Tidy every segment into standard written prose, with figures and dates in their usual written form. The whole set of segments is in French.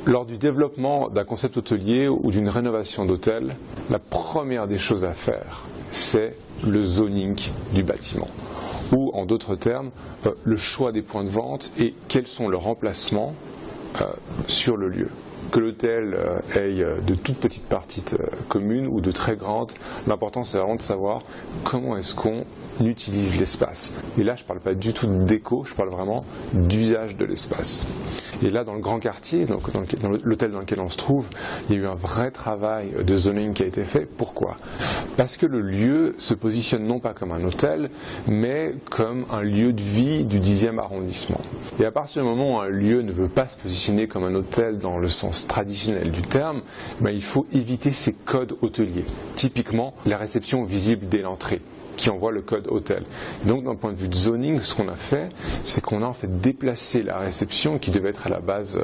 Lors du développement d'un concept hôtelier ou d'une rénovation d'hôtel, la première des choses à faire, c'est le zoning du bâtiment. Ou en d'autres termes, le choix des points de vente et quels sont leurs emplacements sur le lieu. Que l'hôtel ait de toutes petites parties communes ou de très grandes, l'important c'est vraiment de savoir comment est-ce qu'on utilise l'espace. Et là je ne parle pas du tout de déco, je parle vraiment d'usage de l'espace. Et là dans le grand quartier, donc dans l'hôtel dans lequel on se trouve, il y a eu un vrai travail de zoning qui a été fait. Pourquoi? Parce que le lieu se positionne non pas comme un hôtel, mais comme un lieu de vie du 10e arrondissement. Et à partir du moment où un lieu ne veut pas se positionner comme un hôtel dans le sens traditionnel du terme, il faut éviter ces codes hôteliers. Typiquement, la réception visible dès l'entrée, qui envoie le code hôtel. Et donc d'un point de vue de zoning, ce qu'on a fait, c'est qu'on a en fait déplacé la réception qui devait être à la base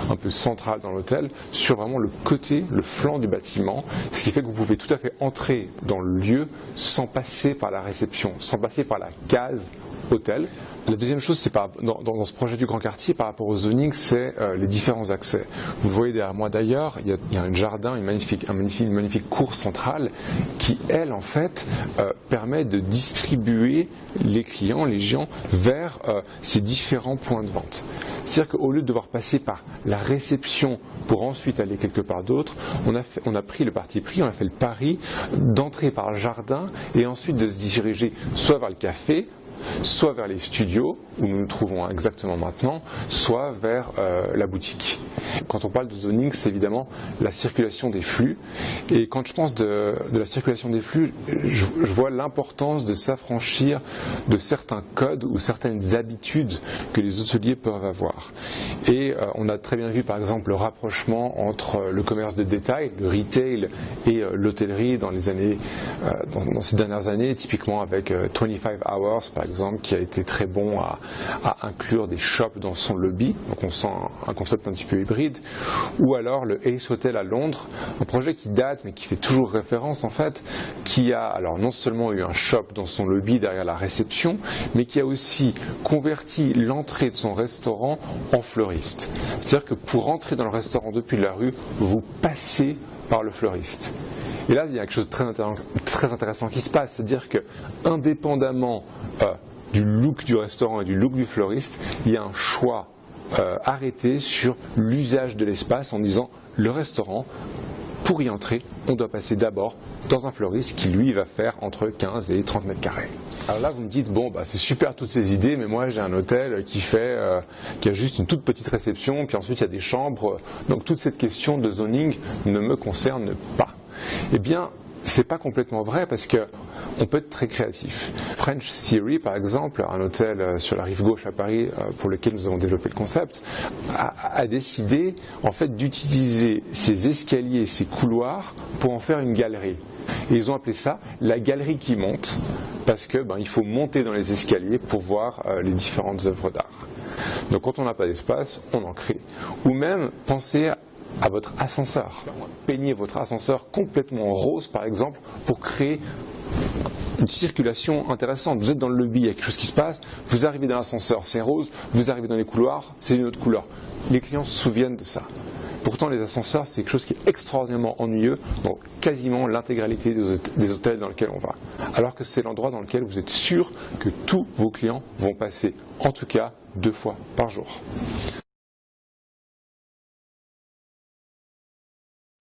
un peu centrale dans l'hôtel, sur vraiment le côté, le flanc du bâtiment, ce qui fait que vous pouvez tout à fait entrer dans le lieu sans passer par la réception, sans passer par la case hôtel. La deuxième chose, c'est dans ce projet du grand quartier par rapport au zoning, c'est les différents accès. Vous le voyez derrière moi d'ailleurs, il y a un jardin, une magnifique cour centrale qui, elle, en fait, permet de distribuer les clients, les gens, vers ces différents points de vente. C'est-à-dire qu'au lieu de devoir passer par la réception pour ensuite aller quelque part d'autre, on a pris le parti pris, on a fait le pari d'entrer par le jardin et ensuite de se diriger soit vers le café, soit vers les studios, où nous nous trouvons exactement maintenant, soit vers la boutique. Quand on parle de zoning, c'est évidemment la circulation des flux. Et quand je pense de la circulation des flux, je vois l'importance de s'affranchir de certains codes ou certaines habitudes que les hôteliers peuvent avoir. Et on a très bien vu par exemple le rapprochement entre le commerce de détail, le retail et l'hôtellerie dans ces dernières années, typiquement avec 25 Hours par exemple, qui a été très bon à inclure des shops dans son lobby, donc on sent un concept un petit peu hybride, ou alors le Ace Hotel à Londres, un projet qui date mais qui fait toujours référence en fait, qui a alors non seulement eu un shop dans son lobby derrière la réception, mais qui a aussi converti l'entrée de son restaurant en fleuriste. C'est-à-dire que pour entrer dans le restaurant depuis la rue, vous passez par le fleuriste. Et là, il y a quelque chose de très intéressant qui se passe, c'est-à-dire que indépendamment du look du restaurant et du look du fleuriste, il y a un choix arrêté sur l'usage de l'espace en disant le restaurant, pour y entrer, on doit passer d'abord dans un fleuriste qui lui va faire entre 15 et 30 mètres carrés. Alors là vous me dites bon c'est super toutes ces idées, mais moi j'ai un hôtel qui a juste une toute petite réception, puis ensuite il y a des chambres, donc toute cette question de zoning ne me concerne pas. Eh bien, c'est pas complètement vrai parce que on peut être très créatif. French Theory, par exemple, un hôtel sur la rive gauche à Paris pour lequel nous avons développé le concept, a décidé en fait d'utiliser ces escaliers, ces couloirs pour en faire une galerie. Et ils ont appelé ça la galerie qui monte parce que il faut monter dans les escaliers pour voir les différentes œuvres d'art. Donc quand on n'a pas d'espace, on en crée. Ou même pensez à votre ascenseur. Peignez votre ascenseur complètement en rose par exemple pour créer une circulation intéressante. Vous êtes dans le lobby, il y a quelque chose qui se passe, vous arrivez dans l'ascenseur, c'est rose, vous arrivez dans les couloirs, c'est une autre couleur. Les clients se souviennent de ça. Pourtant les ascenseurs c'est quelque chose qui est extraordinairement ennuyeux dans quasiment l'intégralité des hôtels dans lesquels on va. Alors que c'est l'endroit dans lequel vous êtes sûr que tous vos clients vont passer en tout cas 2 fois par jour.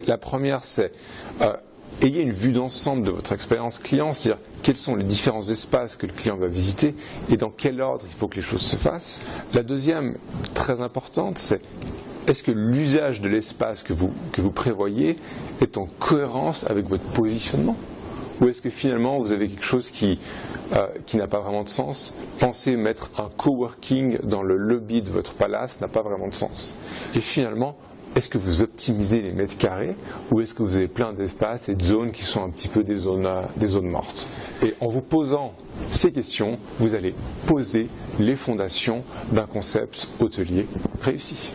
La première, c'est ayez une vue d'ensemble de votre expérience client, c'est-à-dire quels sont les différents espaces que le client va visiter et dans quel ordre il faut que les choses se fassent. La deuxième, très importante, c'est est-ce que l'usage de l'espace que vous prévoyez est en cohérence avec votre positionnement ? Ou est-ce que finalement vous avez quelque chose qui n'a pas vraiment de sens? Penser mettre un coworking dans le lobby de votre palace n'a pas vraiment de sens. Et finalement, est-ce que vous optimisez les mètres carrés ou est-ce que vous avez plein d'espaces et de zones qui sont un petit peu des zones mortes? Et en vous posant ces questions, vous allez poser les fondations d'un concept hôtelier réussi.